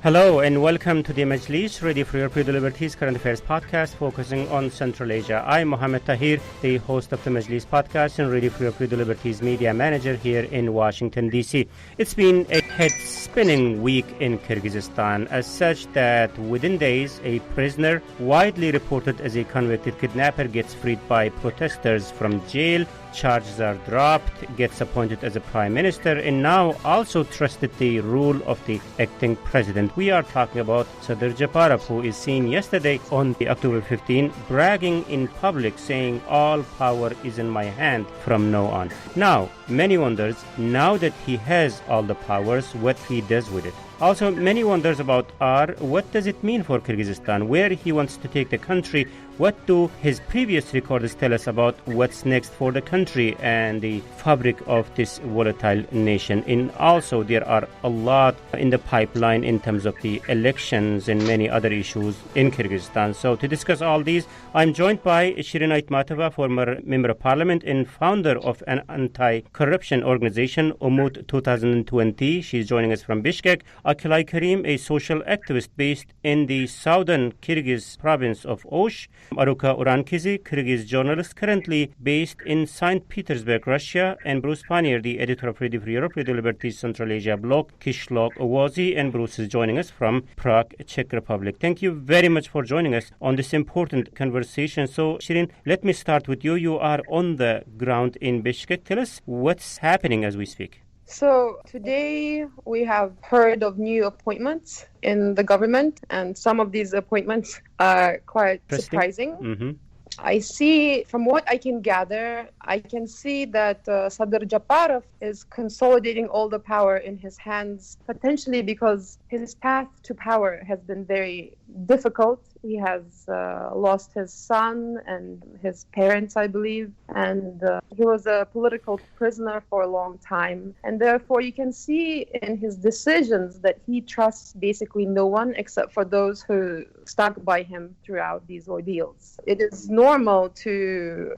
Hello and welcome to the Majlis, Ready for Your Freedom Liberties Current Affairs podcast focusing on Central Asia. I'm Mohammed Tahir, the host of the Majlis podcast and Ready for Your Freedom Liberties media manager here in Washington, D.C. It's been a head-spinning week in Kyrgyzstan, as such that within days, a prisoner widely reported as a convicted kidnapper gets freed by protesters from jail. Charges are dropped, gets appointed as a prime minister, and now also trusted the rule of the acting president. We are talking about Sadr Japarov, who is seen yesterday on the October 15, bragging in public, saying, "All power is in my hand from now on." Now, many wonders, now that he has all the powers, what he does with it. Also, many wonders about what does it mean for Kyrgyzstan, where he wants to take the country, what do his previous records tell us about what's next for the country and the fabric of this volatile nation. And also, there are a lot in the pipeline in terms of the elections and many other issues in Kyrgyzstan. So to discuss all these, I'm joined by Shirin Aitmatova, former member of parliament and founder of an anti-corruption organization, Umut 2020. She's joining us from Bishkek. Akilay Karim, a social activist based in the southern Kyrgyz province of Osh. Aruka Urankizi, Kyrgyz journalist currently based in St. Petersburg, Russia. And Bruce Pannier, the editor of Ready for Europe, Radio Liberties Central Asia blog, Kishlok Owazi. And Bruce is joining us from Prague, Czech Republic. Thank you very much for joining us on this important conversation. So, Shirin, let me start with you. You are on the ground in Bishkek. Tell us what's happening as we speak. So today we have heard of new appointments in the government, and some of these appointments are quite surprising. Mm-hmm. I see, from what I can gather, I can see that Sadr Japarov is consolidating all the power in his hands, potentially because his path to power has been very difficult. He has lost his son and his parents, I believe, and he was a political prisoner for a long time. And therefore, you can see in his decisions that he trusts basically no one except for those who stuck by him throughout these ordeals. It is normal to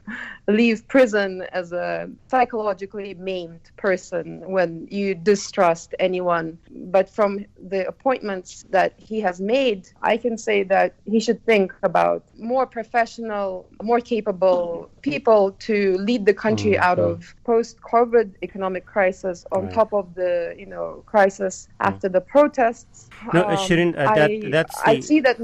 leave prison as a psychologically maimed person when you distrust anyone. But from the appointments that he has made, I can say that he should think about more professional, more capable people to lead the country out of post-COVID economic crisis on top of the, crisis after the protests. No, Shirin, I see that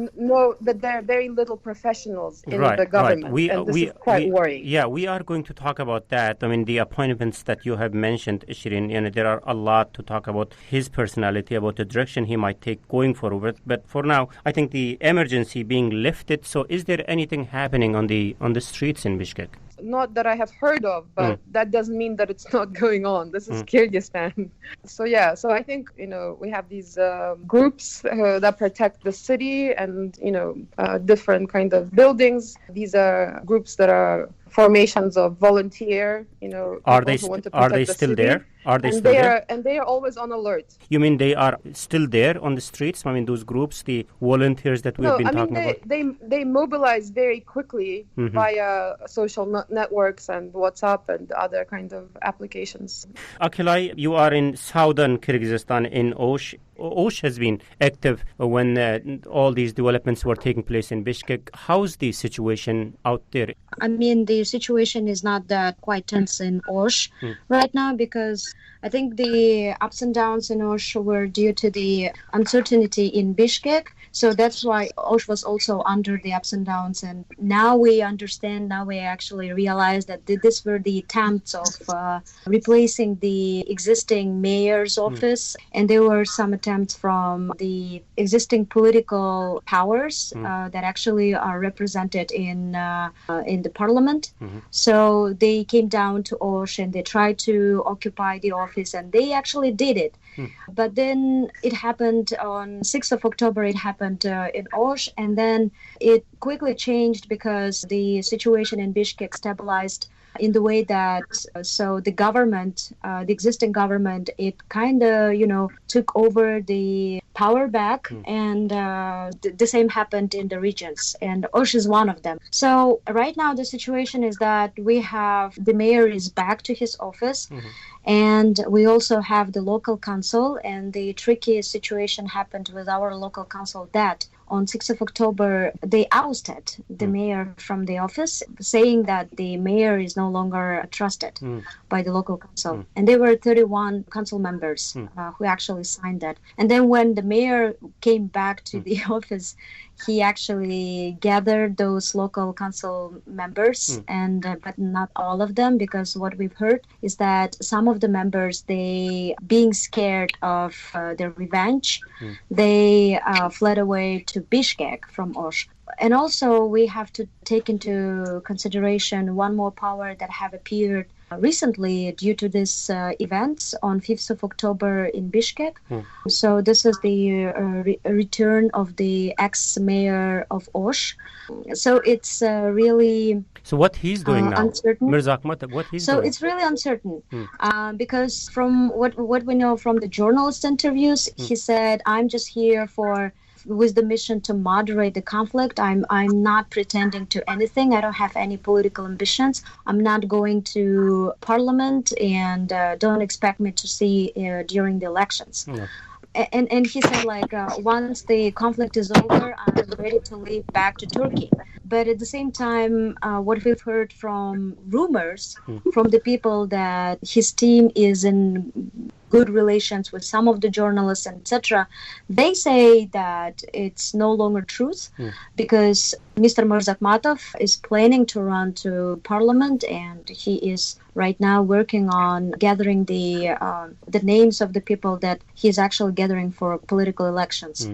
there are very little professionals in the government, and this is quite worrying. Yeah, we are going to talk about that. I mean, the appointments that you have mentioned, Shirin, there are a lot to talk about his personality, about the direction he might take going forward. But for now, I think the emergency being lifted. So is there anything happening on the streets in Bishkek? Not that I have heard of, but that doesn't mean that it's not going on. This is Kyrgyzstan. So I think, we have these groups that protect the city and, different kind of buildings. These are groups that are formations of volunteer, Are they still there? Are they still there? And they are always on alert. You mean they are still there on the streets? I mean, those groups, the volunteers that we've been talking about? They mobilize very quickly via social networks and WhatsApp and other kind of applications. Akilay, you are in southern Kyrgyzstan in Osh. Osh has been active when all these developments were taking place in Bishkek. How's the situation out there? I mean, the situation is not that quite tense in Osh right now, because I think the ups and downs in Osh were due to the uncertainty in Bishkek. So that's why Osh was also under the ups and downs. And now we understand, now we actually realize that these were the attempts of replacing the existing mayor's office. And there were some attempts from the existing political powers that actually are represented in the parliament. So they came down to Osh and they tried to occupy the office, and they actually did it. But then it happened on 6th of October, it happened in Osh, and then it quickly changed because the situation in Bishkek stabilized in the way that so the government, the existing government, it kind of, took over the power back, and the same happened in the regions, and Osh is one of them. So right now the situation is that we have the mayor is back to his office, and we also have the local council, and the tricky situation happened with our local council that on 6th of October, they ousted the mayor from the office, saying that the mayor is no longer trusted by the local council. And there were 31 council members who actually signed that. And then when the mayor came back to the office, he actually gathered those local council members, and but not all of them, because what we've heard is that some of the members, they being scared of their revenge, they fled away to Bishkek from Osh. And also we have to take into consideration one more power that have appeared recently due to this events on 5th of October in Bishkek. So this is the return of the ex-mayor of Osh. So it's really So what he's doing now? uncertain. Mirza Akhmat, what he's So doing? it's really uncertain because from what we know from the journalist interviews, he said, "I'm just here with the mission to moderate the conflict. I'm not pretending to anything. I don't have any political ambitions. I'm not going to parliament, and don't expect me to see during the elections." Yeah. And he said, once the conflict is over, I'm ready to leave back to Turkey. But at the same time, what we've heard from rumors from the people that his team is in good relations with some of the journalists, etc., they say that it's no longer truth because Mr. Mirzakhmatov is planning to run to parliament, and he is right now working on gathering the names of the people that he's actually gathering for political elections.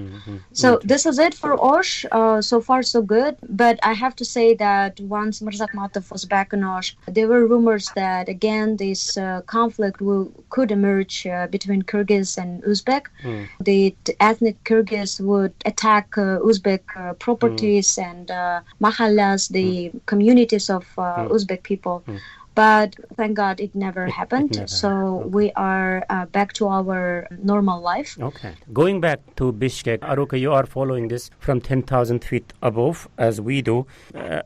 So this is it for Osh. So far, so good. But I have to say that once Mirzakhmatov was back in Osh, there were rumors that again this conflict could emerge between Kyrgyz and Uzbek. The ethnic Kyrgyz would attack Uzbek properties and mahallas, the communities of Uzbek people. But thank God it never happened. So we are back to our normal life. Okay. Going back to Bishkek, Aruka, you are following this from 10,000 feet above, as we do.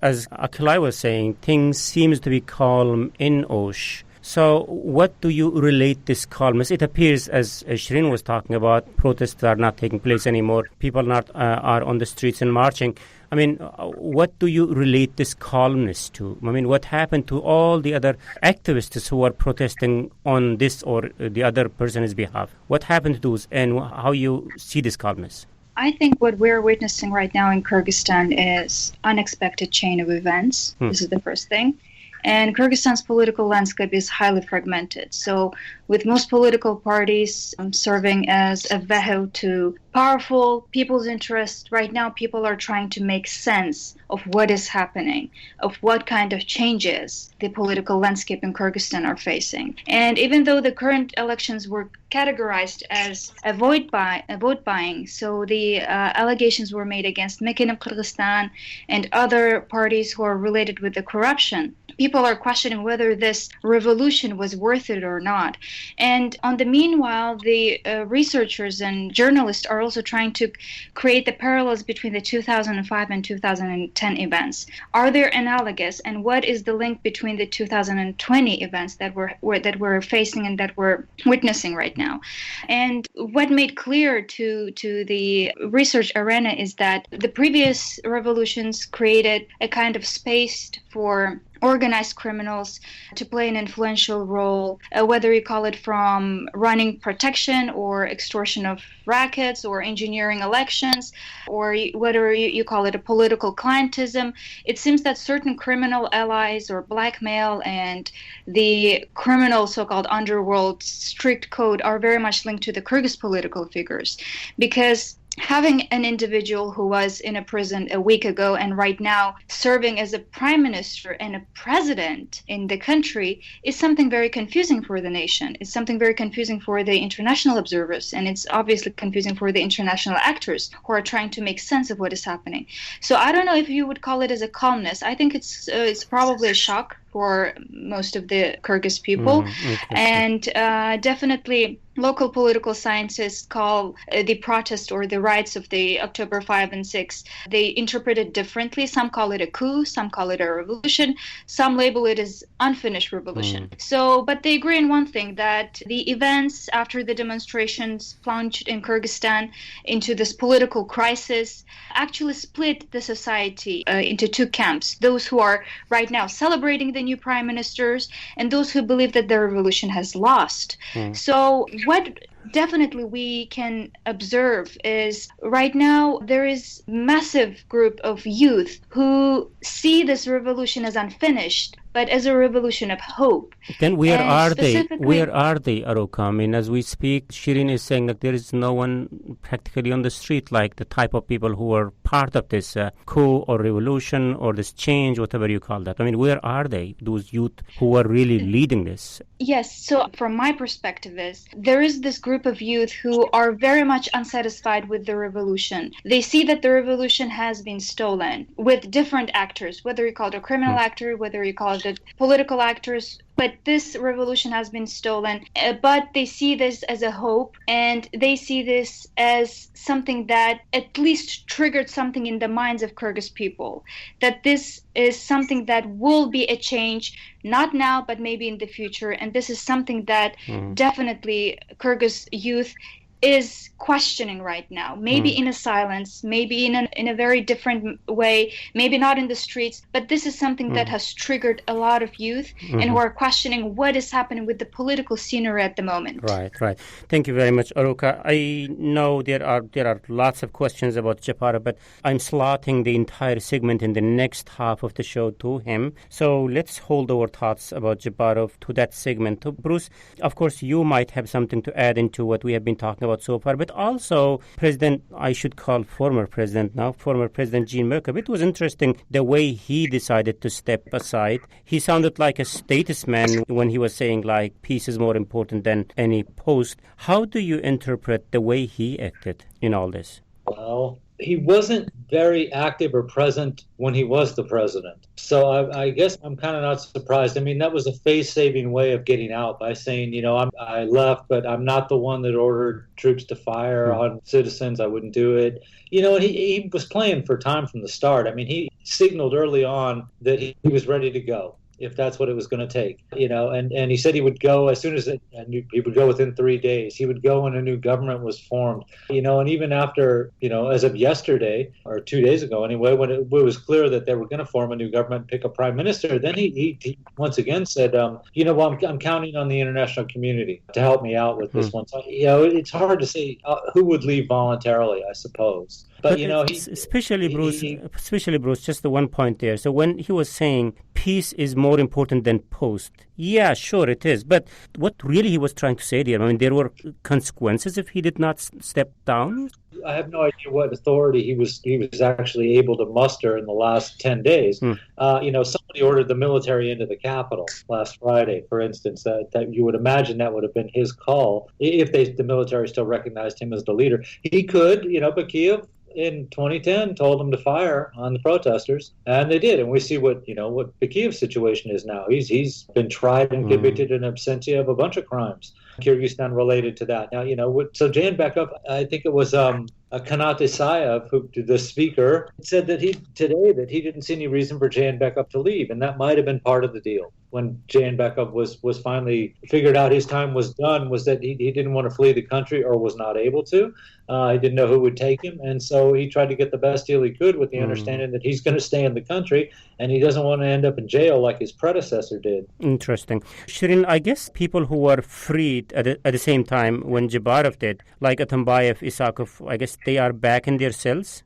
As Akilai was saying, things seems to be calm in Osh. So what do you relate this calmness? It appears, as Shireen was talking about, protests are not taking place anymore. People are on the streets and marching. I mean, what do you relate this calmness to? I mean, what happened to all the other activists who are protesting on this or the other person's behalf? What happened to those, and how you see this calmness? I think what we're witnessing right now in Kyrgyzstan is unexpected chain of events. This is the first thing. And Kyrgyzstan's political landscape is highly fragmented. So with most political parties serving as a vehicle to powerful people's interests, right now people are trying to make sense of what is happening, of what kind of changes the political landscape in Kyrgyzstan are facing. And even though the current elections were categorized as a vote buying, so the allegations were made against Mekin of Kyrgyzstan and other parties who are related with the corruption, people are questioning whether this revolution was worth it or not. And on the meanwhile, the researchers and journalists are also trying to create the parallels between the 2005 and 2010 events. Are they analogous? And what is the link between the 2020 events that we're facing and that we're witnessing right now? And what made clear to the research arena is that the previous revolutions created a kind of space for organized criminals to play an influential role, whether you call it from running protection or extortion of rackets or engineering elections, or whether you call it a political clientism. It seems that certain criminal allies or blackmail and the criminal so-called underworld strict code are very much linked to the Kyrgyz political figures, because having an individual who was in a prison a week ago and right now serving as a prime minister and a president in the country is something very confusing for the nation. It's something very confusing for the international observers, and it's obviously confusing for the international actors who are trying to make sense of what is happening. So I don't know if you would call it as a calmness. I think it's probably a shock for most of the Kyrgyz people. And definitely local political scientists call the protest or the riots of the October 5 and 6, they interpret it differently. Some call it a coup, some call it a revolution, some label it as unfinished revolution. So, but they agree in one thing, that the events after the demonstrations plunged in Kyrgyzstan into this political crisis actually split the society into two camps. Those who are right now celebrating the new prime ministers and those who believe that the revolution has lost. So what definitely we can observe is right now there is massive group of youth who see this revolution as unfinished, but as a revolution of hope. Then where are they? Where are they, Aruka? I mean, as we speak, Shirin is saying that there is no one practically on the street, like the type of people who are part of this coup or revolution or this change, whatever you call that. I mean, where are they, those youth who are really leading this? Yes, so from my perspective is, there is this group of youth who are very much unsatisfied with the revolution. They see that the revolution has been stolen with different actors, whether you call it a criminal actor, whether you call it political actors, but this revolution has been stolen. But they see this as a hope, and they see this as something that at least triggered something in the minds of Kyrgyz people, that this is something that will be a change, not now, but maybe in the future. And this is something that definitely Kyrgyz youth is questioning right now, maybe in a silence, maybe in a very different way, maybe not in the streets, but this is something that has triggered a lot of youth and who are questioning what is happening with the political scenery at the moment. Right. Thank you very much, Aruka. I know there are lots of questions about Japarov, but I'm slotting the entire segment in the next half of the show to him. So let's hold our thoughts about Japarov to that segment. So Bruce, of course, you might have something to add into what we have been talking about so far, but also former President Gene Merkel. It was interesting the way he decided to step aside. He sounded like a statesman when he was saying like peace is more important than any post. How do you interpret the way he acted in all this? Well, he wasn't very active or present when he was the president. So I guess I'm kind of not surprised. I mean, that was a face-saving way of getting out by saying, I left, but I'm not the one that ordered troops to fire on citizens. I wouldn't do it. And he was playing for time from the start. I mean, he signaled early on that he was ready to go, if that's what it was going to take, and he said he would go as soon as he would go within 3 days. He would go when a new government was formed, and even after, as of yesterday or 2 days ago anyway, when it was clear that they were going to form a new government, pick a prime minister, then he once again said, I'm counting on the international community to help me out with this one. So, it's hard to say who would leave voluntarily, I suppose. But especially Bruce, just the one point there. So when he was saying peace is more important than post, yeah, sure it is. But what really he was trying to say there, I mean, there were consequences if he did not step down? I have no idea what authority he was actually able to muster in the last 10 days. Somebody ordered the military into the capital last Friday, for instance, that you would imagine that would have been his call if the military still recognized him as the leader. He could, but Kyiv in 2010 told him to fire on the protesters, and they did. And we see what the Kyiv situation is now. He's been tried and convicted in absentia of a bunch of crimes, Kyrgyzstan related to that. Now, so Jan Bekov, I think it was Kanat Isayev, the speaker, said that he didn't see any reason for Jan Bekov to leave, and that might have been part of the deal. When Jan Bekov was finally figured out his time was done, was that he didn't want to flee the country or was not able to. He didn't know who would take him, and so he tried to get the best deal he could with the understanding that he's going to stay in the country and he doesn't want to end up in jail like his predecessor did. Interesting. Shirin, I guess people who were freed at the same time when Japarov did, like Atambayev, Isakov, I guess they are back in their cells?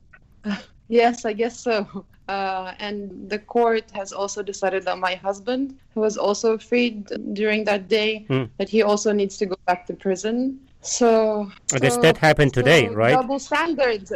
Yes, I guess so. And the court has also decided that my husband, who was also freed during that day, that he also needs to go back to prison. So I guess that happened today, right? Double standards,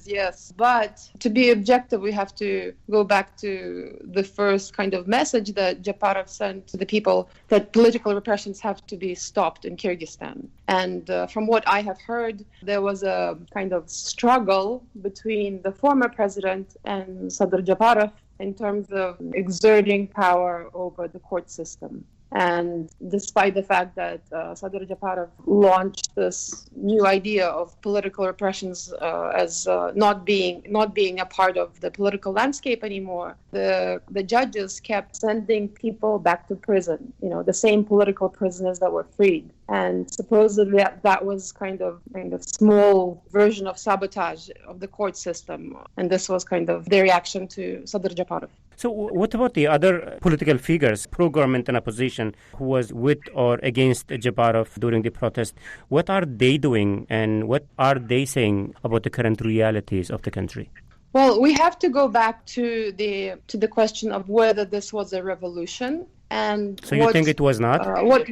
yes. But to be objective, we have to go back to the first kind of message that Japarov sent to the people, that political repressions have to be stopped in Kyrgyzstan. And from what I have heard, there was a kind of struggle between the former president and Sadr Japarov in terms of exerting power over the court system. And despite the fact that Sadr Japarov launched this new idea of political repressions as not being a part of the political landscape anymore, the judges kept sending people back to prison, the same political prisoners that were freed. And supposedly that was kind of small version of sabotage of the court system. And this was kind of their reaction to Sadr Japarov. So what about the other political figures, pro-government and opposition, who was with or against Japarov during the protest? What are they doing and what are they saying about the current realities of the country? Well, we have to go back to the question of whether this was a revolution. And so you think it was not? What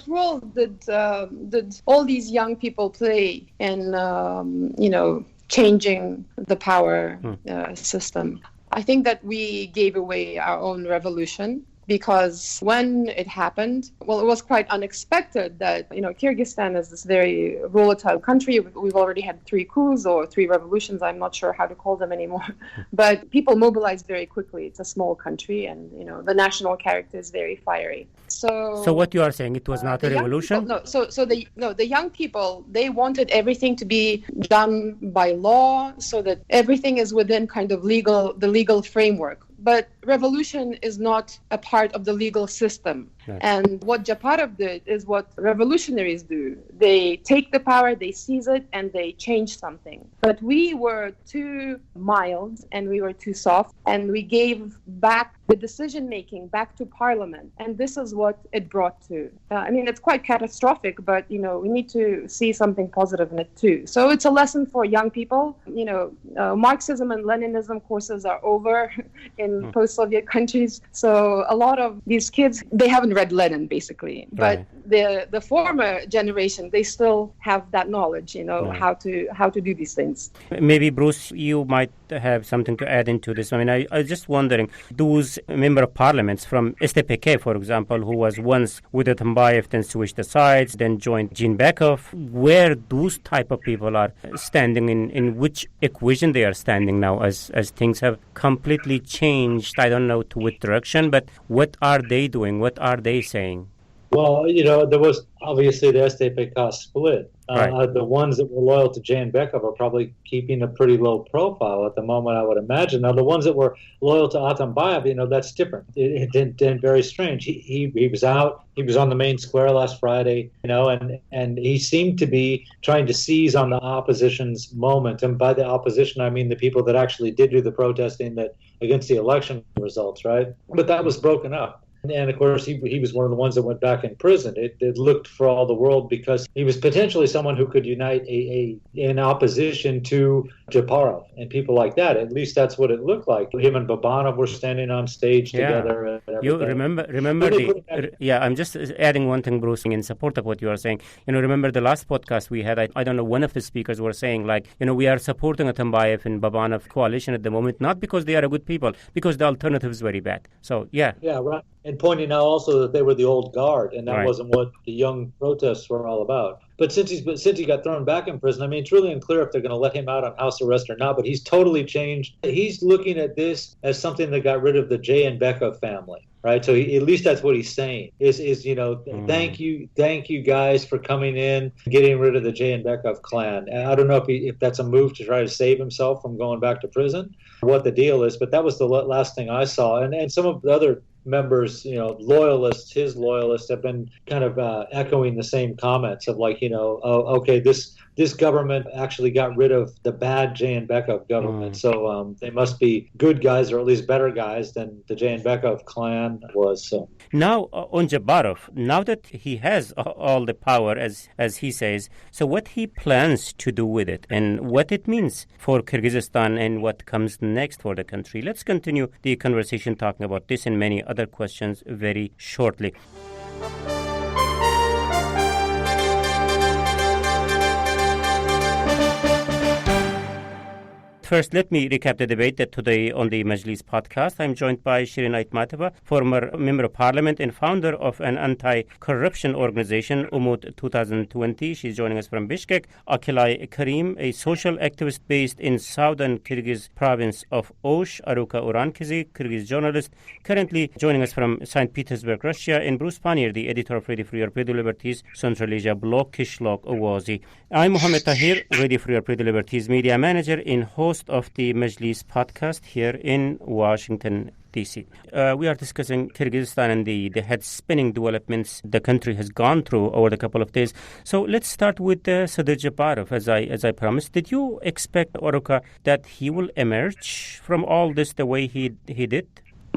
role did all these young people play in changing the power system? I think that we gave away our own revolution, because when it happened, it was quite unexpected that, Kyrgyzstan is this very volatile country. We've already had 3 coups or 3 revolutions. I'm not sure how to call them anymore. But people mobilized very quickly. It's a small country, and, the national character is very fiery. So what you are saying, it was not a revolution? The young people, they wanted everything to be done by law so that everything is within kind of the legal framework. But revolution is not a part of the legal system. Yes. And what Japarov did is what revolutionaries do. They take the power, they seize it, and they change something. But we were too mild and we were too soft, and we gave back the decision-making back to parliament. And this is what it brought to. It's quite catastrophic, but, we need to see something positive in it too. So it's a lesson for young people. Marxism and Leninism courses are over in post-Soviet countries. So a lot of these kids, they haven't read Lenin, basically. But the former generation, they still have that knowledge, how to do these things. Maybe, Bruce, you might have something to add into this. I was just wondering, those member of parliaments from STPK, for example, who was once with Atambayev, then switched the sides, then joined Jeenbekov, where those type of people are standing, in which equation they are standing now as things have completely changed. I don't know to which direction, but what are they doing? What are they saying? Well, there was obviously the STPK split. The ones that were loyal to Jeenbekov are probably keeping a pretty low profile at the moment, I would imagine. Now, the ones that were loyal to Atambayev, that's different. It didn't very strange. He was out. He was on the main square last Friday, and he seemed to be trying to seize on the opposition's moment. And by the opposition, I mean the people that actually did do the protesting against the election results, right? But that was broken up. And of course, he was one of the ones that went back in prison. It looked for all the world because he was potentially someone who could unite in opposition to Japarov and people like that. At least that's what it looked like. Him and Babanov were standing on stage together. And you remember I'm just adding one thing, Bruce, in support of what you are saying. Remember the last podcast we had, I don't know, one of the speakers were saying, we are supporting Atambayev and Babanov coalition at the moment, not because they are good people, because the alternative is very bad. So, yeah. Yeah, right. And pointing out also that they were the old guard, and that wasn't what the young protests were all about. But since he got thrown back in prison, it's really unclear if they're going to let him out on house arrest or not. But he's totally changed. He's looking at this as something that got rid of the Jeenbekov family, right? So at least that's what he's saying. Thank you guys for coming in, getting rid of the Jeenbekov clan. And I don't know if that's a move to try to save himself from going back to prison, what the deal is. But that was the last thing I saw, and some of the other members, his loyalists have been kind of echoing the same comments of this government actually got rid of the bad Jeenbekov government. So they must be good guys, or at least better guys than the Jeenbekov clan was. So. Now, on Japarov, now that he has all the power, as he says, so what he plans to do with it and what it means for Kyrgyzstan and what comes next for the country. Let's continue the conversation talking about this and many other questions very shortly. first, let me recap the debate that today on the Majlis podcast. I'm joined by Shirin Aitmatova, former Member of Parliament and founder of an anti-corruption organization, Umut 2020. She's joining us from Bishkek. Akilay Karim, a social activist based in southern Kyrgyz province of Osh. Aruka Urankizi, Kyrgyz journalist, currently joining us from St. Petersburg, Russia. And Bruce Pannier, the editor of Ready for Your Pre Liberties, Central Asia blog, Kishlok Owazi. I'm Mohammed Tahir, Ready for Your Pre Liberties media manager and host of the Majlis podcast here in Washington, D.C. We are discussing Kyrgyzstan and the head-spinning developments the country has gone through over the couple of days. So let's start with Sadir Japarov, as I promised. Did you expect, Aruka, that he will emerge from all this the way he did?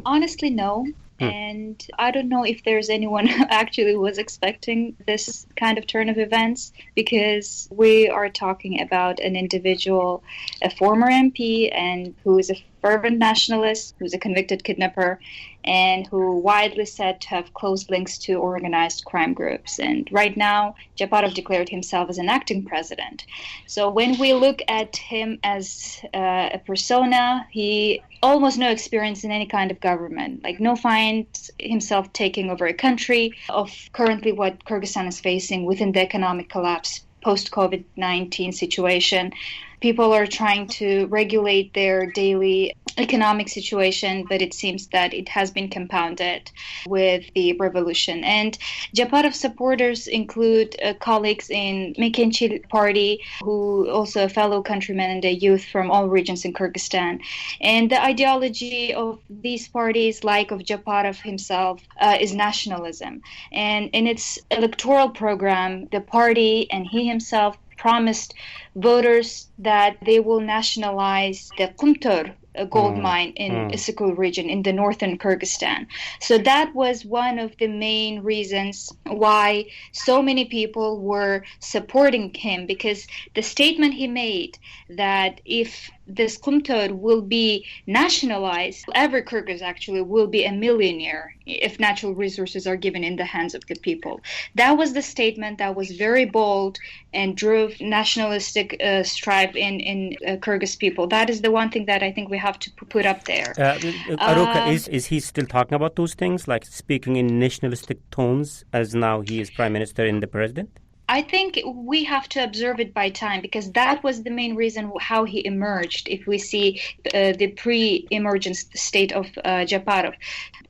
Honestly, no. And I don't know if there's anyone who actually was expecting this kind of turn of events, because we are talking about an individual, a former MP, and who is a fervent nationalist, who's a convicted kidnapper, and who widely said to have close links to organized crime groups. And right now, Japarov declared himself as an acting president. So when we look at him as a persona, he almost no experience in any kind of government, like no finds himself taking over a country of currently what Kyrgyzstan is facing within the economic collapse post-COVID-19 situation. People are trying to regulate their daily economic situation, but it seems that it has been compounded with the revolution. And Japarov's supporters include colleagues in Mekenchil party, who also a fellow countrymen and the youth from all regions in Kyrgyzstan. And the ideology of these parties, like of Japarov himself, is nationalism. And in its electoral program, the party and he himself promised voters that they will nationalize the Kumtor gold mine in Issyk region in the northern Kyrgyzstan. So that was one of the main reasons why so many people were supporting him, because the statement he made that if this Kumtor will be nationalized, every Kyrgyz actually will be a millionaire if natural resources are given in the hands of the people. That was the statement that was very bold and drove nationalistic strife in Kyrgyz people. That is the one thing that I think we have to put up there. Aruka, is he still talking about those things, like speaking in nationalistic tones as now he is prime minister and the president? I think we have to observe it by time, because that was the main reason how he emerged, if we see the pre-emergence state of Japarov.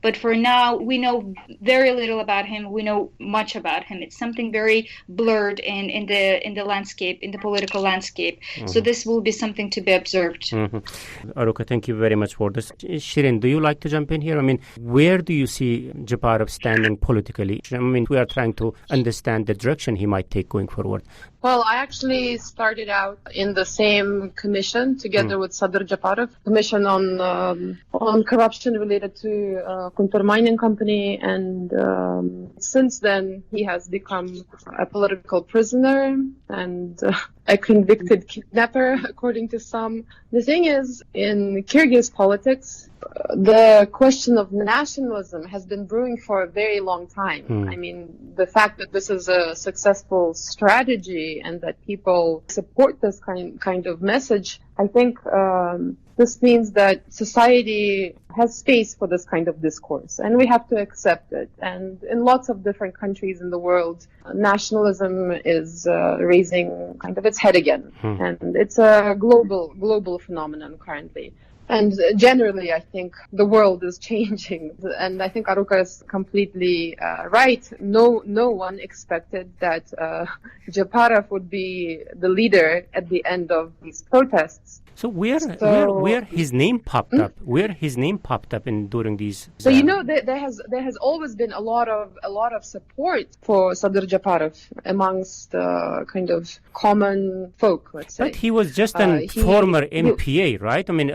But for now, we know very little about him. We know much about him. It's something very blurred in the landscape, in the political landscape. Mm-hmm. So this will be something to be observed. Mm-hmm. Aruka, thank you very much for this. Shirin, do you like to jump in here? I mean, where do you see Japarov standing politically? I mean, we are trying to understand the direction he might take going forward. Well, I actually started out in the same commission together with Sadir Japarov, commission on corruption related to Kumtor Mining Company, and since then he has become a political prisoner and a convicted kidnapper, according to some. The thing is, in Kyrgyz politics, the question of nationalism has been brewing for a very long time. I mean, the fact that this is a successful strategy and that people support this kind of message, I think this means that society has space for this kind of discourse, and we have to accept it. And in lots of different countries in the world, nationalism is raising kind of its head again, and it's a global phenomenon currently. And generally, I think the world is changing, and I think Aruka is completely right. No one expected that Japarov would be the leader at the end of these protests. So where his name popped up? Where his name popped up during these? So there has always been a lot of support for Sadir Japarov amongst kind of common folk, let's say. But he was just a former MPA, right? I mean,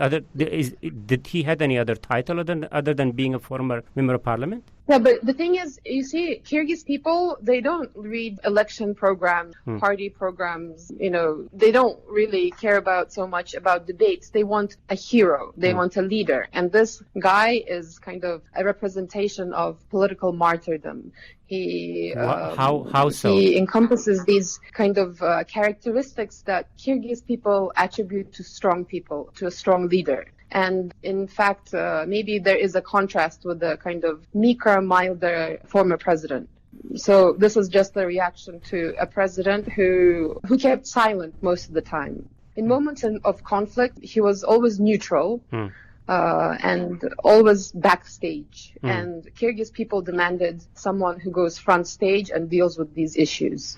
did he had any other title other than being a former member of parliament? Yeah, but the thing is, you see, Kyrgyz people, they don't read election programs, party programs, they don't really care about so much about debates. They want a hero. They want a leader. And this guy is kind of a representation of political martyrdom. How so? He encompasses these kind of characteristics that Kyrgyz people attribute to strong people, to a strong leader. And in fact, maybe there is a contrast with the kind of meeker, milder former president. So this is just a reaction to a president who kept silent most of the time. In moments of conflict, he was always neutral. And always backstage. And Kyrgyz people demanded someone who goes front stage and deals with these issues.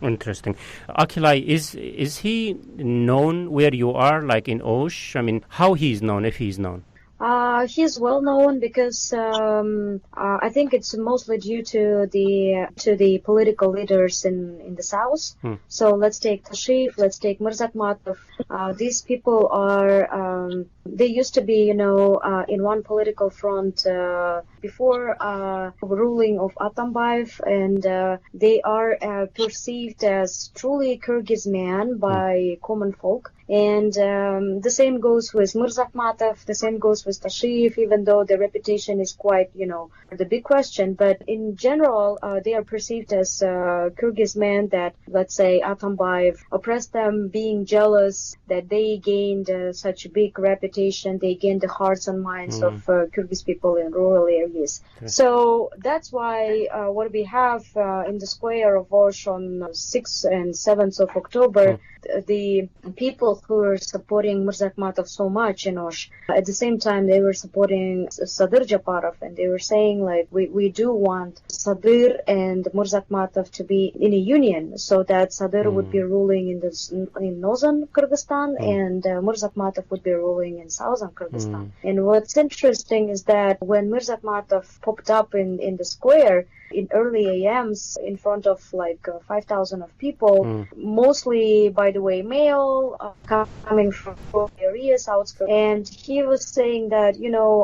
Interesting. Akilai, is he known where you are, like in Osh? I mean, how he's known, if he's known? He's well known because I think it's mostly due to the political leaders in the south. So let's take Tashif, let's take Mirzakmatov. These people are they used to be, in one political front before ruling of Atambayev, and they are perceived as truly Kyrgyz men by common folk. And the same goes with Mirzakmatov, the same goes with Tashiyev, even though their reputation is quite, the big question. But in general, they are perceived as Kyrgyz men that, let's say, Atambayev oppressed them, being jealous that they gained such a big reputation. They gained the hearts and minds of Kyrgyz people in rural areas. Okay. So that's why what we have in the square of Osh on 6th and 7th of October, the people who were supporting Mirzakmatov so much in Osh, at the same time they were supporting Sadir Japarov, and they were saying, like, we do want Sadir and Mirzakmatov to be in a union, so that Sadir would be ruling in northern Kyrgyzstan and Mirzakmatov would be ruling in southern Kyrgyzstan. And what's interesting is that when Mirzakmatov popped up in the square in early AMs in front of like 5,000 of people, mostly, by the way, male, coming from areas outskirts, and he was saying that,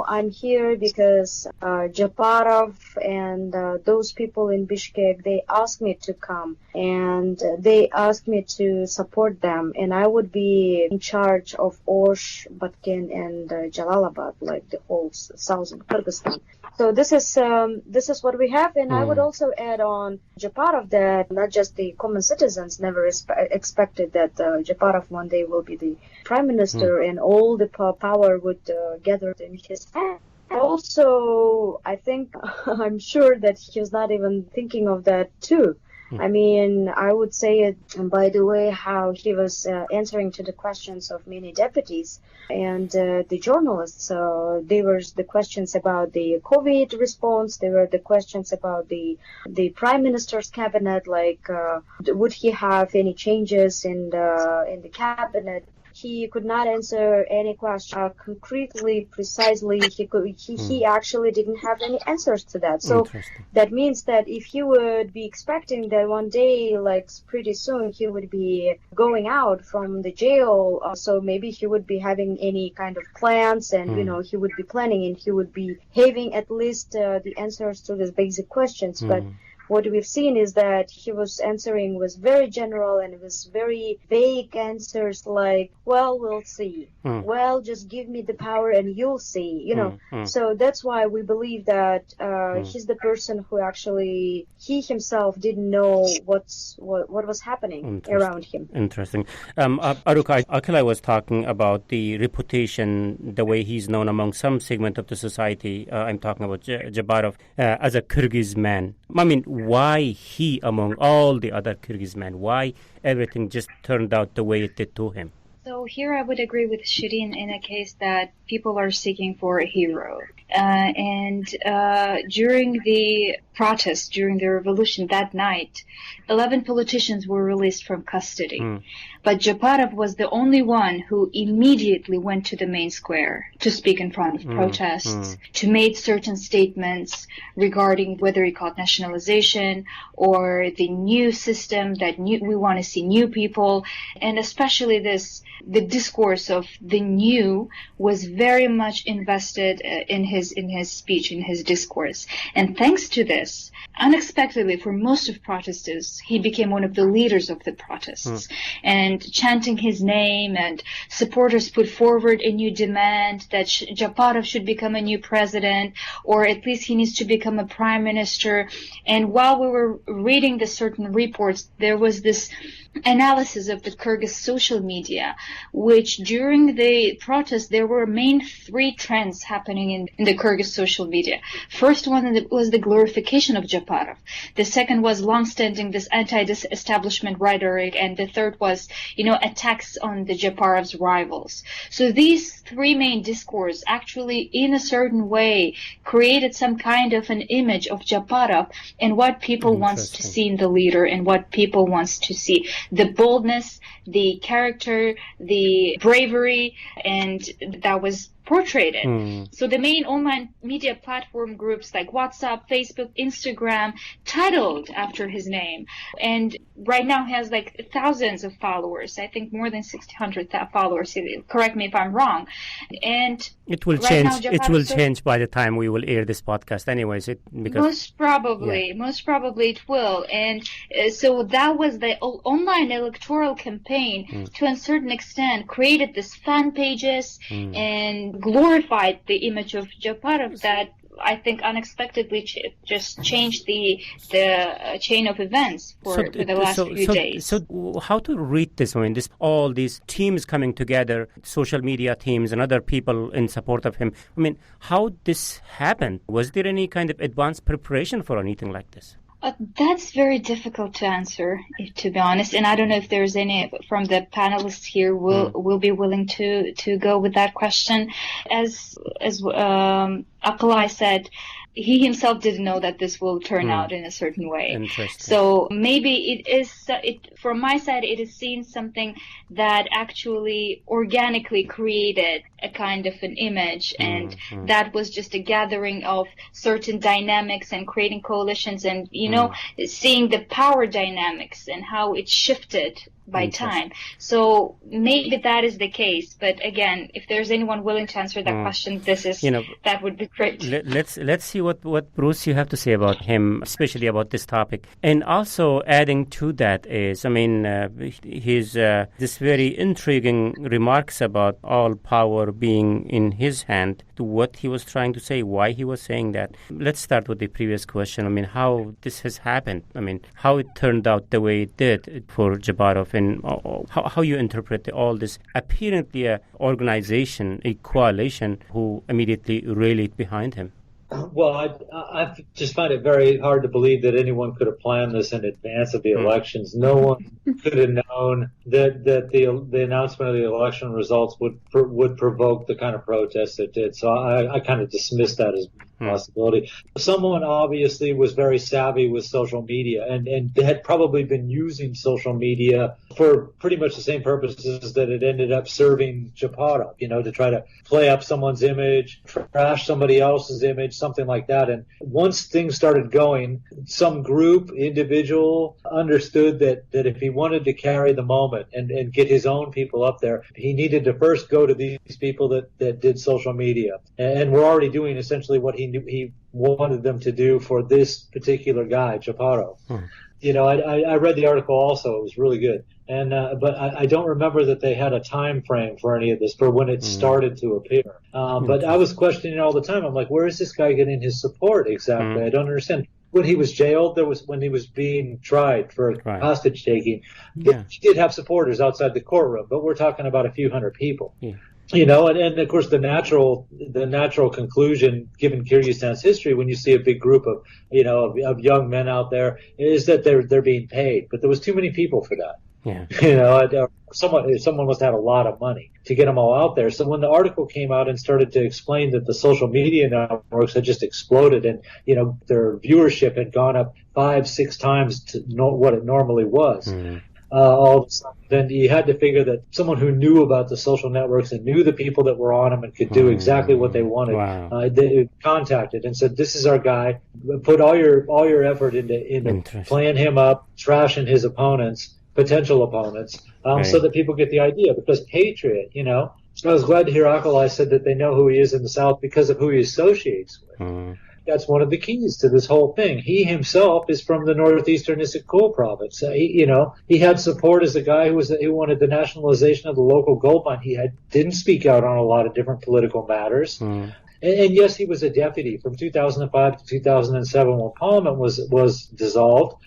I'm here because Japarov and those people in Bishkek, they asked me to come and they asked me to support them, and I would be in charge of Osh, Batken, and Jalalabad, like the whole southern Kyrgyzstan. So this is what we have, and I would also add on Japarov that not just the common citizens never expected that Japarov one day will be the prime minister and all the power would gather in his hand. Also, I think, I'm sure that he was not even thinking of that too. I mean, I would say it, by the way, how he was answering to the questions of many deputies and the journalists. There were the questions about the COVID response. There were the questions about the prime minister's cabinet, like would he have any changes in the cabinet. He could not answer any question concretely, precisely. He actually didn't have any answers to that. So that means that if he would be expecting that one day, like pretty soon, he would be going out from the jail, so maybe he would be having any kind of plans, and he would be planning, and he would be having at least the answers to these basic questions. But what we've seen is that he was answering was very general, and it was very vague answers like, well, we'll see. Well, just give me the power and you'll see, So that's why we believe that he's the person who actually, he himself didn't know what was happening around him. Interesting. Aruka, Akilai was talking about the reputation, the way he's known among some segment of the society. I'm talking about Japarov as a Kyrgyz man. I mean, why he among all the other Kyrgyz men? Why everything just turned out the way it did to him? So here I would agree with Shirin in a case that people are seeking for a hero. And during the protests during the revolution that night, 11 politicians were released from custody. But Japarov was the only one who immediately went to the main square to speak in front of protests, to make certain statements regarding whether he called nationalization or the new system that we want to see new people, and especially the discourse of the new was very much invested in his speech, in his discourse. And thanks to this, unexpectedly for most of protesters, he became one of the leaders of the protests. And chanting his name, and supporters put forward a new demand that Japarov should become a new president, or at least he needs to become a prime minister. And while we were reading the certain reports, there was this analysis of the Kyrgyz social media, which during the protest, there were main 3 trends happening in the Kyrgyz social media. First one was the glorification of Japarov. The second was long-standing this anti-establishment rhetoric, and the third was, attacks on the Japarov's rivals. So these 3 main discourse actually, in a certain way, created some kind of an image of Japarov and what people wants to see in the leader and what people wants to see. The boldness, the character, the bravery, and that was portrayed it. So the main online media platform groups like WhatsApp, Facebook, Instagram titled after his name, and right now he has like thousands of followers. I think more than 600 followers. Correct me if I'm wrong. And it will change. It will change by the time we will air this podcast, anyways. Most probably it will. And so that was the online electoral campaign. To a certain extent, created this fan pages and glorified the image of Japarov that I think unexpectedly just changed the chain of events for the last few days. So how to read this? I mean, all these teams coming together, social media teams and other people in support of him. I mean, how this happened? Was there any kind of advanced preparation for anything like this? That's very difficult to answer, to be honest. And I don't know if there's any from the panelists here will be willing to go with that question. As Akalai said, he himself didn't know that this will turn out in a certain way. Interesting. So maybe from my side, it is seen something that actually organically created a kind of an image, and that was just a gathering of certain dynamics and creating coalitions and, seeing the power dynamics and how it shifted by time. So maybe that is the case. But again, if there's anyone willing to answer that question, that would be great. Let's see what Bruce you have to say about him, especially about this topic. And also adding to that is, his this very intriguing remarks about all power being in his hand, to what he was trying to say, why he was saying that. Let's start with the previous question. How this has happened. How it turned out the way it did for Japarov, and how you interpret all this apparently a organization, a coalition who immediately rallied behind him. Well, I just find it very hard to believe that anyone could have planned this in advance of the elections. No one could have known that the announcement of the election results would provoke the kind of protests it did. So I kind of dismiss that as a possibility. Someone obviously was very savvy with social media and had probably been using social media for pretty much the same purposes that it ended up serving Japarov, to try to play up someone's image, trash somebody else's image, something like that. And once things started going, some group, individual understood that if he wanted to carry the moment and get his own people up there, he needed to first go to these people that did social media. And we're already doing essentially what he wanted them to do for this particular guy, Japarov. I read the article also. It was really good. And but I don't remember that they had a time frame for any of this, for when it started to appear. But I was questioning all the time. I'm like, where is this guy getting his support exactly? I don't understand. When he was jailed, when he was being tried for hostage taking, he did have supporters outside the courtroom, but we're talking about a few hundred people. And of course the natural conclusion, given Kyrgyzstan's history, when you see a big group of young men out there, is that they're being paid. But there was too many people for that. Yeah. Someone must have had a lot of money to get them all out there. So when the article came out and started to explain that the social media networks had just exploded and, their viewership had gone up 5-6 times to what it normally was, all of a sudden, then you had to figure that someone who knew about the social networks and knew the people that were on them and could do exactly what they wanted, they contacted and said, "This is our guy. Put all your effort into playing him up, trashing his opponents, potential opponents, so that people get the idea." Because Patriot, I was glad to hear Akalai said that they know who he is in the South because of who he associates with. That's one of the keys to this whole thing. He himself is from the northeastern Issyk-Kul province. He had support as a guy who wanted the nationalization of the local gold mine. He didn't speak out on a lot of different political matters. And yes, he was a deputy from 2005 to 2007 when Parliament was dissolved.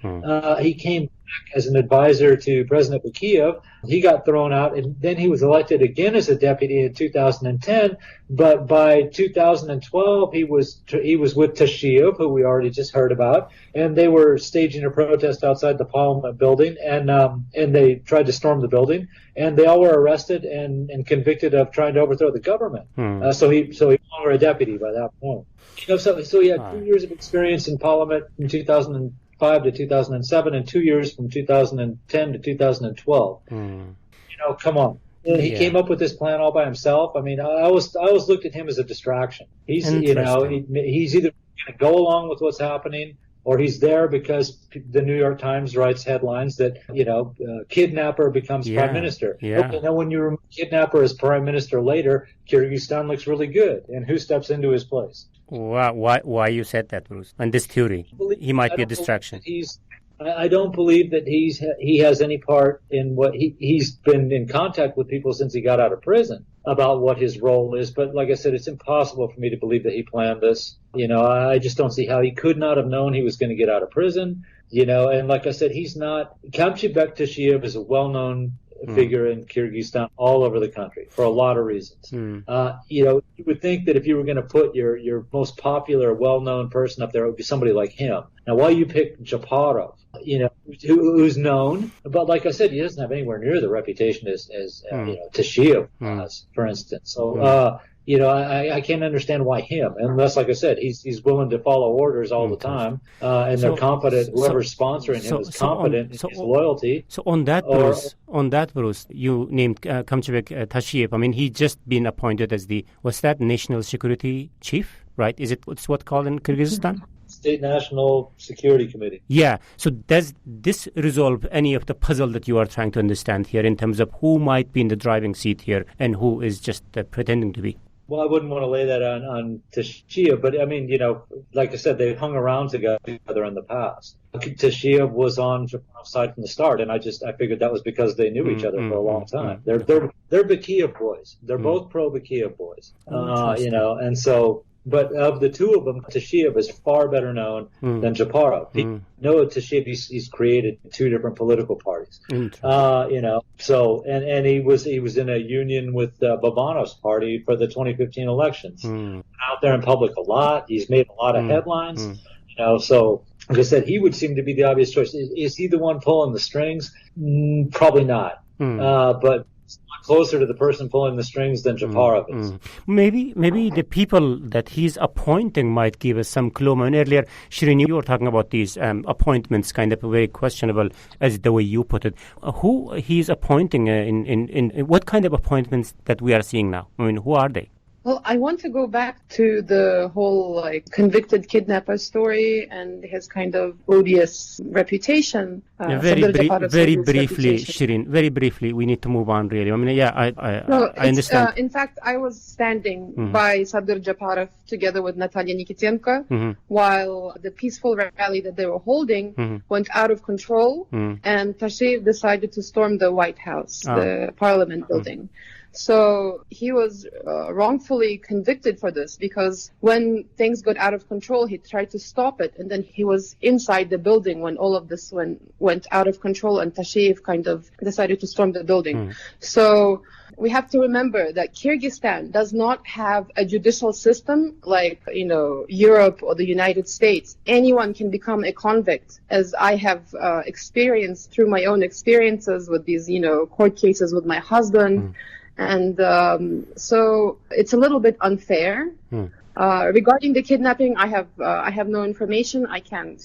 He came back as an advisor to President Bakiyev. He got thrown out, and then he was elected again as a deputy in 2010. But by 2012, he was with Tasheev, who we already just heard about, and they were staging a protest outside the Parliament building, and they tried to storm the building, and they all were arrested and convicted of trying to overthrow the government. So he no longer a deputy by that point. So he had 2 years of experience in Parliament from 2005 to 2007, and 2 years from 2010 to 2012. Come on. And he came up with this plan all by himself. I mean, I always looked at him as a distraction. He's either going to go along with what's happening, or he's there because the New York Times writes headlines that, kidnapper becomes prime minister. Okay, now when you remove kidnapper as prime minister later, Kyrgyzstan looks really good. And who steps into his place? Why you said that, Bruce? And this theory, he might be a distraction. I don't believe that he has any part in what he's been in contact with people since he got out of prison about what his role is. But like I said, it's impossible for me to believe that he planned this. I just don't see how he could not have known he was going to get out of prison. And like I said, he's not. Kamchibek Tasheev is a well-known figure in Kyrgyzstan all over the country for a lot of reasons. You would think that if you were going to put your most popular, well-known person up there, it would be somebody like him. Now, why you pick Japarov, who's known, but like I said, he doesn't have anywhere near the reputation as Tasheev has, for instance. So, I can't understand why him, unless, like I said, he's willing to follow orders all the time, and they're competent. Whoever's sponsoring him is competent in his loyalty. So on that, Bruce, you named Kamchibek Tasheev. I mean, he just been appointed as what's that, national security chief, right? It's what called in Kyrgyzstan? State National Security Committee. Yeah. So does this resolve any of the puzzle that you are trying to understand here in terms of who might be in the driving seat here and who is just pretending to be? Well, I wouldn't want to lay that on Tasheev, but I mean, like I said, they hung around together in the past. Tasheev was on Japanov's side from the start, and I figured that was because they knew each other for a long time. They're Bakiyev boys. They're both pro-Bakiyev boys. And so. But of the two of them, Tasheev is far better known than Japarov. People know Tasheev. He's created two different political parties. So and he was in a union with Babanov's party for the 2015 elections. Out there in public a lot. He's made a lot of headlines. So like I said, he would seem to be the obvious choice. Is he the one pulling the strings? Probably not. But closer to the person pulling the strings than Japarov is. Maybe the people that he's appointing might give us some clue. And earlier, Shirin, you were talking about these appointments, kind of very questionable, as the way you put it. Who he's appointing in what kind of appointments that we are seeing now? I mean, who are they? Well, I want to go back to the whole convicted kidnapper story and his kind of odious reputation. Very briefly, Shirin. Very briefly, we need to move on. Really, I mean, I understand. In fact, I was standing by Sadir Japarov together with Natalia Nikitenko while the peaceful rally that they were holding went out of control, and Tasheev decided to storm the White House, the Parliament building. So he was wrongfully convicted for this because when things got out of control, he tried to stop it. And then he was inside the building when all of this went out of control and Tasheev kind of decided to storm the building. So we have to remember that Kyrgyzstan does not have a judicial system like, Europe or the United States. Anyone can become a convict, as I have experienced through my own experiences with these, court cases with my husband. And so it's a little bit unfair. Regarding the kidnapping, I have no information. I can't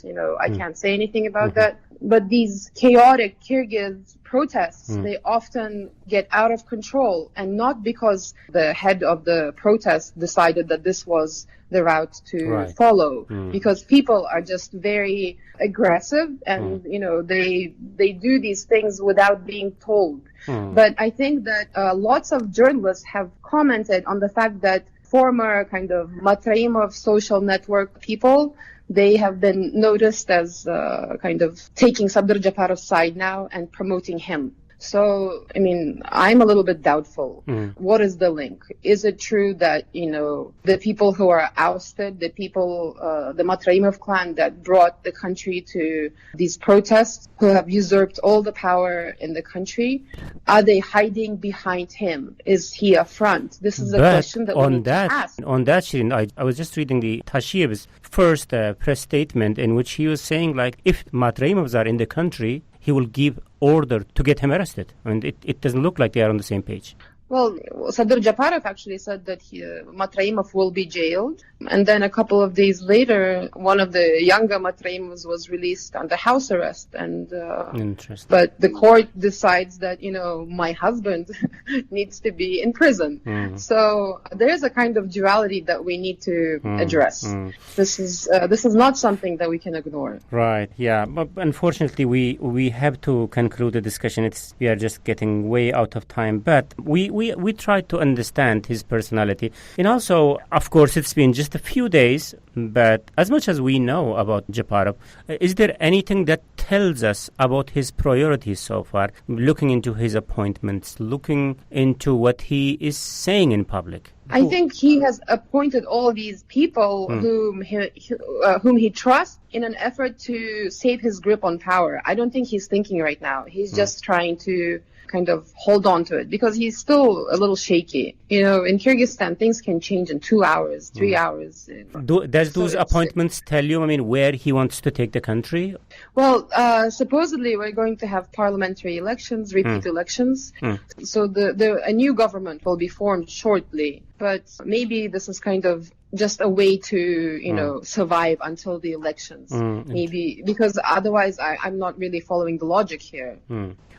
say anything about that. But these chaotic Kyrgyz protests, they often get out of control, and not because the head of the protest decided that this was the route to follow, because people are just very aggressive and, they do these things without being told. But I think that lots of journalists have commented on the fact that former kind of Matraimov social network people, they have been noticed as kind of taking Sadr Japarov's side now and promoting him. So, I'm a little bit doubtful. What is the link? Is it true that, the people who are ousted, the people, the Matraimov clan that brought the country to these protests, who have usurped all the power in the country, are they hiding behind him? Is he a front? This is a question that we need to ask. On that, Shirin, I was just reading the Tasheev's first press statement in which he was saying, if Matraimovs are in the country, he will give order to get him arrested. And it doesn't look like they are on the same page. Well, Sadr Japarov actually said that Matraimov will be jailed. And then a couple of days later, one of the younger Matraimovs was released under house arrest. And Interesting. But the court decides that, my husband needs to be in prison. So there's a kind of duality that we need to address. This is not something that we can ignore. Right, yeah. But unfortunately, we have to conclude the discussion. We are just getting way out of time. But we tried to understand his personality. And also, of course, it's been just a few days, but as much as we know about Japarov, is there anything that tells us about his priorities so far, looking into his appointments, looking into what he is saying in public? I think he has appointed all these people whom he trusts in an effort to save his grip on power. I don't think he's thinking right now. He's just trying to kind of hold on to it because he's still a little shaky. In Kyrgyzstan, things can change in 2 hours, 3 hours. Does those appointments tell you, where he wants to take the country? Well, supposedly we're going to have parliamentary elections, repeat elections. So a new government will be formed shortly. But maybe this is kind of just a way to, survive until the elections. Maybe, because otherwise I'm not really following the logic here.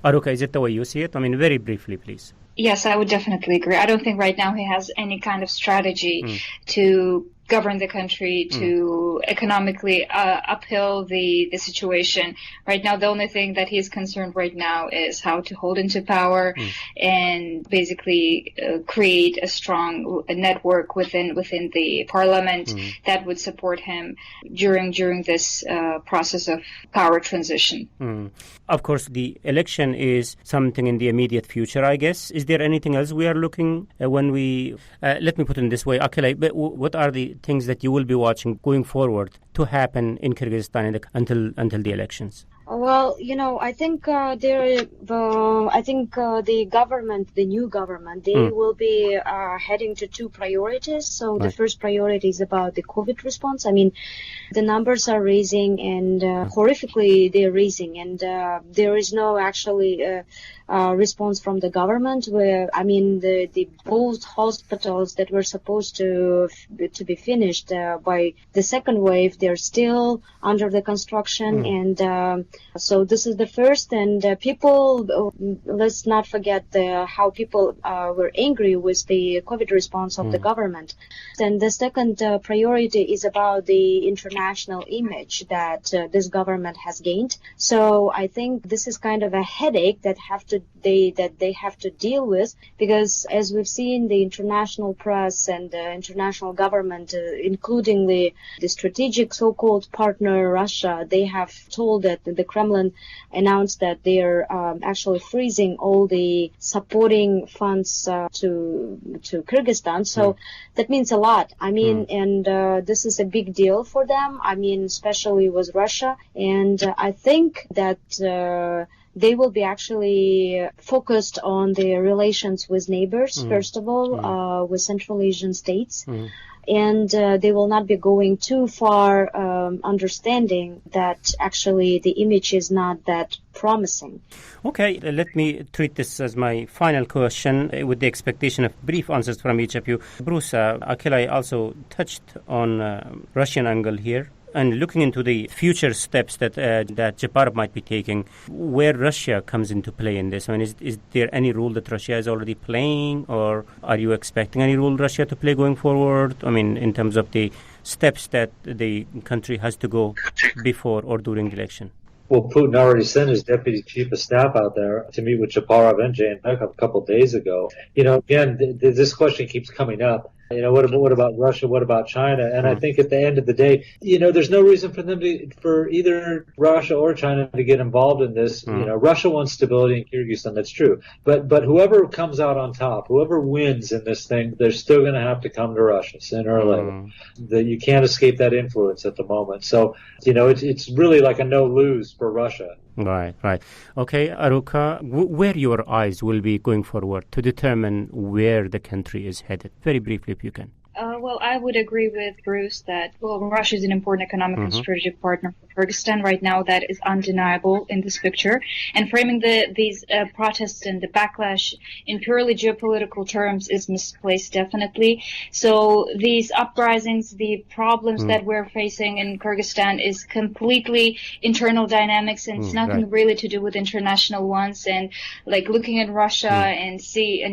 Aruka, is it the way you see it? Very briefly, please. Yes, I would definitely agree. I don't think right now he has any kind of strategy to govern the country, to economically uphill the situation. Right now, the only thing that he's concerned right now is how to hold into power and basically create a strong network within the parliament that would support him during this process of power transition. Of course, the election is something in the immediate future, I guess. Is there anything else we are looking when we... let me put it in this way. Akila, what are the things that you will be watching going forward to happen in Kyrgyzstan until the elections? Well, I think the government, the new government, they will be heading to two priorities. So the first priority is about the COVID response. The numbers are rising and horrifically they're rising, and there is no actually response from the government. Where the both hospitals that were supposed to be finished by the second wave, they're still under the construction and. So this is the first, and people, let's not forget how people were angry with the COVID response of the government. And the second priority is about the international image that this government has gained. So I think this is kind of a headache that have to that they have to deal with, because as we've seen, the international press and the international government, including the strategic so-called partner Russia, they have told that the Kremlin announced that they are actually freezing all the supporting funds to Kyrgyzstan. So that means a lot. I mean, and this is a big deal for them. I mean, especially with Russia. And I think that they will be actually focused on their relations with neighbors, first of all, with Central Asian states. And they will not be going too far, understanding that actually the image is not that promising. Okay, let me treat this as my final question with the expectation of brief answers from each of you. Bruce, Akilai also touched on Russian angle here. And looking into the future steps that Japarov might be taking, where Russia comes into play in this? I mean, is there any role that Russia is already playing, or are you expecting any role Russia to play going forward? I mean, in terms of the steps that the country has to go before or during the election? Well, Putin already sent his deputy chief of staff out there to meet with Japarov and Jayenbekov a couple of days ago. You know, again, this question keeps coming up. You know, what about Russia? What about China? And I think at the end of the day, you know, there's no reason for either Russia or China to get involved in this. You know, Russia wants stability in Kyrgyzstan. That's true. But whoever comes out on top, whoever wins in this thing, they're still going to have to come to Russia sooner or later. You can't escape that influence at the moment. So, you know, it's really like a no-lose for Russia. Right. Okay, Aruka, where your eyes will be going forward to determine where the country is headed? Very briefly, if you can. Well, I would agree with Bruce that, Russia is an important economic and strategic partner for Kyrgyzstan right now. That is undeniable in this picture. And framing these protests and the backlash in purely geopolitical terms is misplaced, definitely. So these uprisings, the problems that we're facing in Kyrgyzstan is completely internal dynamics, and it's nothing really to do with international ones. And like looking at Russia and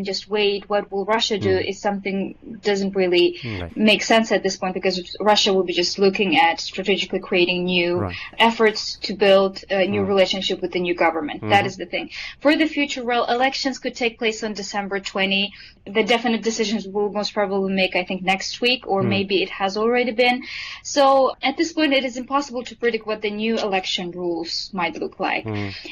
just wait, what will Russia do is something doesn't really make sense at this point, because Russia will be just looking at strategically creating new efforts to build a new relationship with the new government. That is the thing. For the future, elections could take place on December 20. The definite decisions will most probably make, I think, next week, or maybe it has already been. So at this point, it is impossible to predict what the new election rules might look like.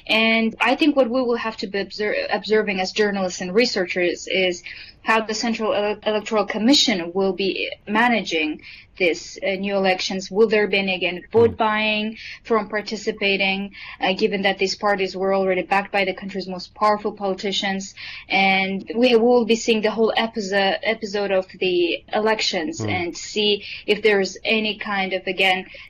And I think what we will have to be observing as journalists and researchers is how the Central Electoral Commission will be managing this new elections. Will there be any, vote buying from participating, given that these parties were already backed by the country's most powerful politicians? And we will be seeing the whole episode of the elections and see if there's any kind of,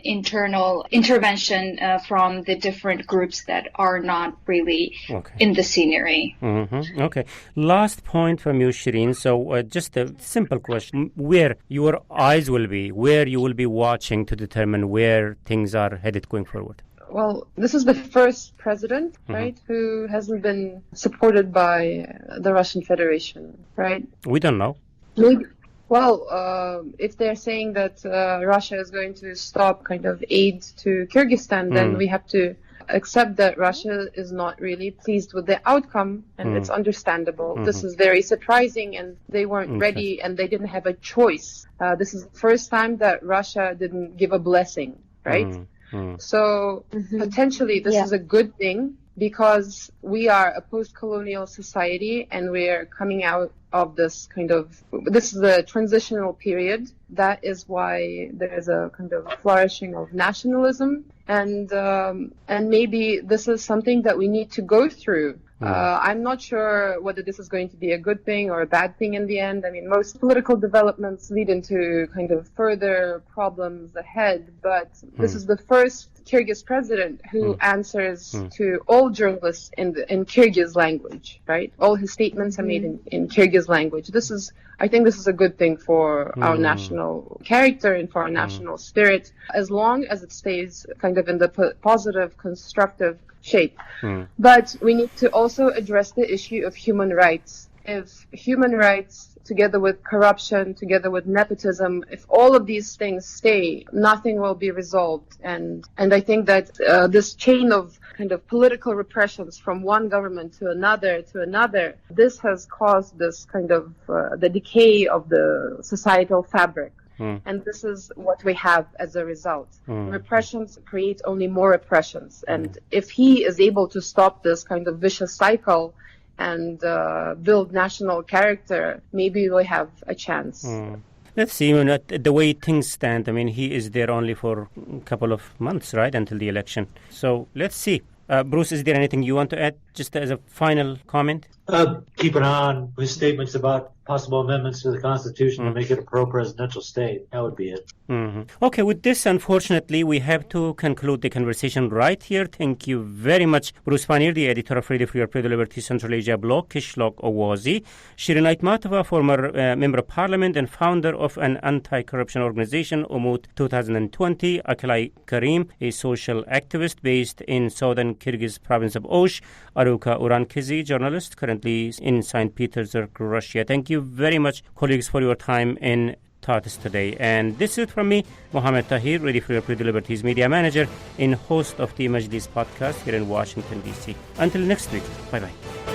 internal intervention from the different groups that are not really in the scenery. Okay. Last point from you, Shireen. So just a simple question. Where your eyes will be, where you will be watching to determine where things are headed going forward? Well, this is the first president, right, who hasn't been supported by the Russian Federation, right? We don't know. Maybe. Well, if they're saying that Russia is going to stop kind of aid to Kyrgyzstan, then we have to accept that Russia is not really pleased with the outcome, and it's understandable. This is very surprising, and they weren't ready, and they didn't have a choice. This is the first time that Russia didn't give a blessing, right? So potentially this is a good thing, because we are a post-colonial society, and we're coming out of this this is a transitional period. That is why there is a kind of flourishing of nationalism, and maybe this is something that we need to go through. I'm not sure whether this is going to be a good thing or a bad thing in the end. I mean, most political developments lead into kind of further problems ahead, but this is the first Kyrgyz president who answers to all journalists in Kyrgyz language, right? All his statements are made in Kyrgyz language. I think this is a good thing for our national character and for our national spirit, as long as it stays kind of in the positive, constructive shape. But we need to also address the issue of human rights if human rights, together with corruption, together with nepotism, if all of these things stay, nothing will be resolved. And I think that this chain of kind of political repressions from one government to another, this has caused this kind of the decay of the societal fabric. And this is what we have as a result. Repressions create only more repressions. And if he is able to stop this kind of vicious cycle and build national character, maybe we have a chance. Let's see, the way things stand, he is there only for a couple of months, right, until the election. So let's see. Bruce, is there anything you want to add, just as a final comment? Keep an eye on his statements about possible amendments to the Constitution to make it a pro-presidential state. That would be it. Okay, with this, unfortunately, we have to conclude the conversation right here. Thank you very much, Bruce Pannier, the editor of Radio Free Europe, Radio Liberty Central Asia blog, Kishlok Owazi, Shirin Aitmatova, former member of parliament and founder of an anti-corruption organization, Umut 2020, Aklay Karim, a social activist based in southern Kyrgyz province of Osh, Aruka Urankizi, journalist, currently in St. Petersburg, Russia. Thank you very much, colleagues, for your time in Tartus today. And this is it from me, Mohammed Tahir, Radio Free Europe, Radio Liberty's media manager and host of the Majlis podcast here in Washington, D.C. Until next week, bye-bye.